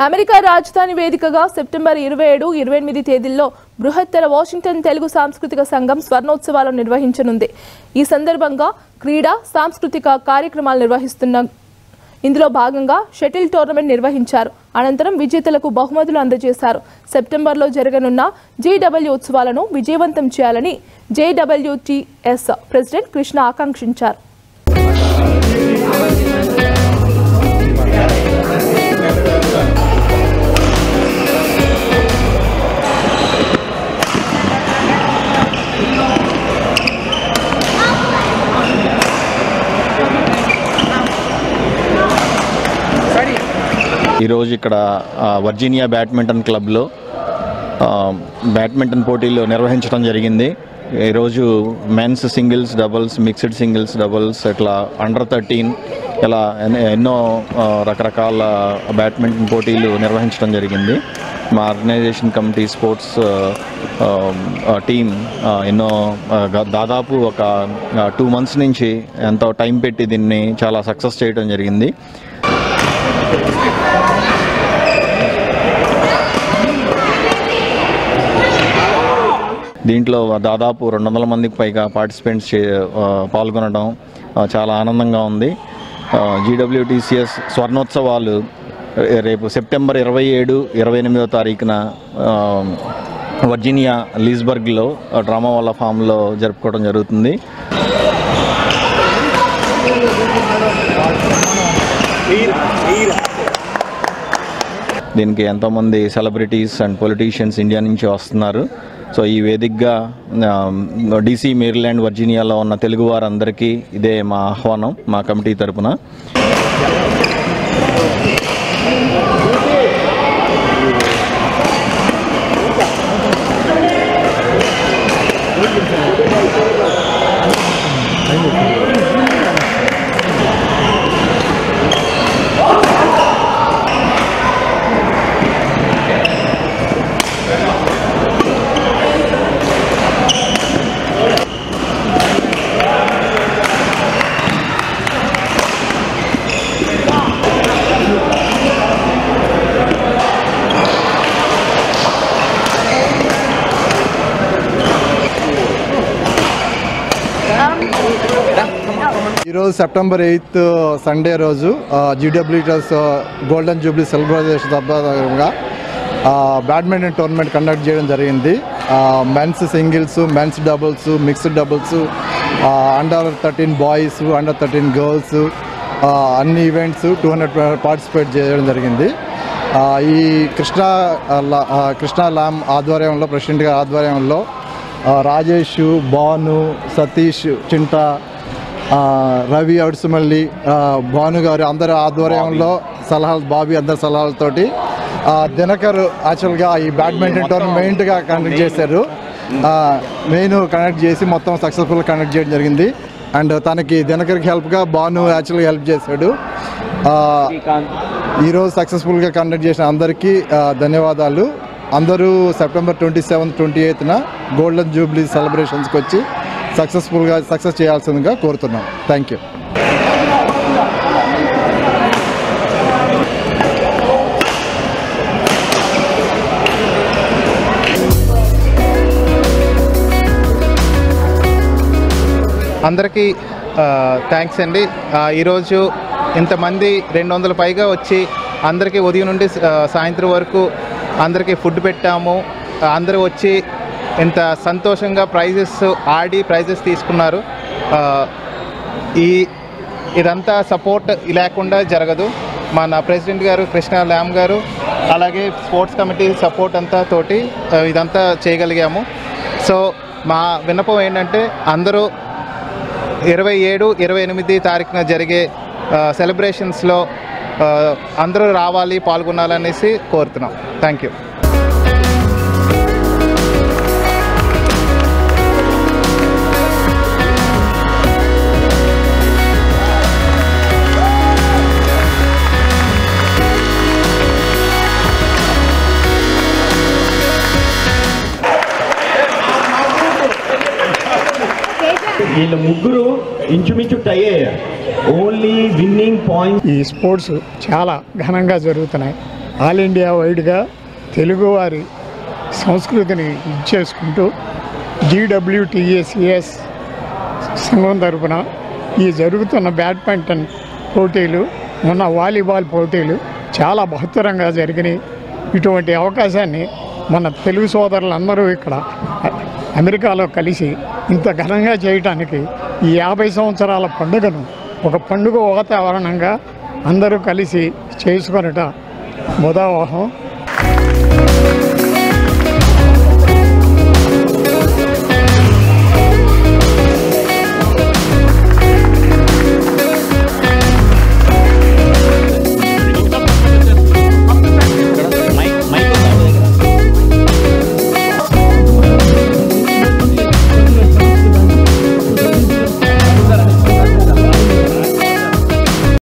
America రాజధాని వేదికగా September 27, 28 తేదీల్లో బృహత్తర వాషింగ్టన్ తెలుగు సాంస్కృతిక సంఘం స్వర్ణోత్సవాలను నిర్వహించనుంది. ఈ సందర్భంగా క్రీడా సాంస్కృతిక కార్యక్రమాలు నిర్వహిస్తున్న ఇందులో భాగంగా షటిల్ టోర్నమెంట్ నిర్వహించారు. అనంతరం విజేతలకు బహుమతులు అందజేశారు. సెప్టెంబర్లో జరగనున్న JW ఉత్సవాలను విజయవంతం చేయాలని JWTS ప్రెసిడెంట్ కృష్ణ ఆకాంక్షించారు. ఈరోజు ఇక్కడ వర్జీనియా బ్యాడ్మింటన్ క్లబ్లో బ్యాడ్మింటన్ పోటీలు నిర్వహించడం జరిగింది. ఈరోజు men's singles, doubles, mixed singles, doubles, ఇట్లా అండర్ 13 ఇలా ఎన్నో రకరకాల బ్యాడ్మింటన్ పోటీలు నిర్వహించడం జరిగింది. మా ఆర్గనైజేషన్ కమిటీ స్పోర్ట్స్ టీం ఎన్నో దాదాపు ఒక 2 months నుంచి ఎంతో టైం పెట్టి దీన్ని చాలా సక్సెస్ చేయడం జరిగింది. దీంట్లో దాదాపు 200 మందికి పైగా పార్టిసిపెంట్స్ పాల్గొనడం చాలా ఆనందంగా ఉంది. JWTCS స్వర్ణోత్సవాలు రేపు సెప్టెంబర్ 27, 28 తారీఖున వర్జీనియా లీస్బర్గ్లో డ్రామా వాళ్ళ ఫామ్లో జరుపుకోవడం జరుగుతుంది. దీనికి ఎంతోమంది సెలబ్రిటీస్ అండ్ పొలిటీషియన్స్ ఇండియా నుంచి వస్తున్నారు. సో ఈ వేదికగా DC, మేరీల్యాండ్, వర్జీనియాలో ఉన్న తెలుగు వారందరికీ ఇదే మా ఆహ్వానం మా కమిటీ తరపున. ఈరోజు సెప్టెంబర్ 8 సండే రోజు JWTS గోల్డెన్ జూబ్లీ సెలబ్రేషన్ సందర్భంగా బ్యాడ్మింటన్ టోర్నమెంట్ కండక్ట్ చేయడం జరిగింది. Men's singles, men's doubles, mixed doubles, under 13 boys, under 13 girls, అన్ని ఈవెంట్స్ 200 పార్టిసిపేట్ చేయడం జరిగింది. ఈ కృష్ణా ల్యామ్ ఆధ్వర్యంలో, ప్రెసిడెంట్ గారి ఆధ్వర్యంలో రాజేష్, భాను, సతీష్, చింటా, రవి, అడుసుమల్లి, భాను గారు అందరి ఆధ్వర్యంలో సలహాలు, బాబీ అందరి సలహాలతోటి దినకర్ యాక్చువల్గా ఈ బ్యాడ్మింటన్ టోర్నమెంట్గా కండక్ట్ చేశారు. మెయిన్ కండక్ట్ చేసి మొత్తం సక్సెస్ఫుల్గా కండక్ట్ చేయడం జరిగింది. అండ్ తనకి దినకర్కి హెల్ప్గా భాను యాక్చువల్గా హెల్ప్ చేశాడు. ఈరోజు సక్సెస్ఫుల్గా కండక్ట్ చేసిన అందరికీ ధన్యవాదాలు. అందరూ సెప్టెంబర్ 27, 28న గోల్డెన్ జూబ్లీ సెలబ్రేషన్స్కి వచ్చి సక్సెస్ చేయాల్సిందిగా కోరుతున్నాం. Thank you. అందరికీ థ్యాంక్స్ అండి. ఈరోజు ఇంతమంది 200 పైగా వచ్చి అందరికీ ఉదయం నుండి సాయంత్రం వరకు అందరికీ ఫుడ్ పెట్టాము. అందరూ వచ్చి ఇంత సంతోషంగా ప్రైజెస్ తీసుకున్నారు. ఇదంతా సపోర్ట్ లేకుండా జరగదు. మన ప్రెసిడెంట్ గారు కృష్ణ ల్యామ్ గారు, అలాగే స్పోర్ట్స్ కమిటీ సపోర్ట్ అంతా తోటి ఇదంతా చేయగలిగాము. సో మా విన్నపం ఏంటంటే అందరూ 27, 28 తారీఖున జరిగే సెలబ్రేషన్స్లో అందరూ రావాలి, పాల్గొనాలనేసి కోరుతున్నాం. Thank you. వీళ్ళ ముగ్గురు ఇంచుమించు టైర్ ఓన్లీ విన్నింగ్ పాయింట్. ఈ స్పోర్ట్స్ చాలా ఘనంగా జరుగుతున్నాయి. ఆల్ ఇండియా వైడ్గా తెలుగువారి సంస్కృతిని ఇచ్చేసుకుంటూ GWTACS సంఘం తరపున ఈ జరుగుతున్న బ్యాడ్మింటన్ పోటీలు, మొన్న వాలీబాల్ పోటీలు చాలా బహుత్తరంగా జరిగినాయి. ఇటువంటి అవకాశాన్ని మన తెలుగు సోదరులందరూ ఇక్కడ అమెరికాలో కలిసి ఇంత ఘనంగా చేయడానికి ఈ 50 సంవత్సరాల పండుగను ఒక పండుగ వాతావరణంగా అందరూ కలిసి చేసుకొనట ముదావహం.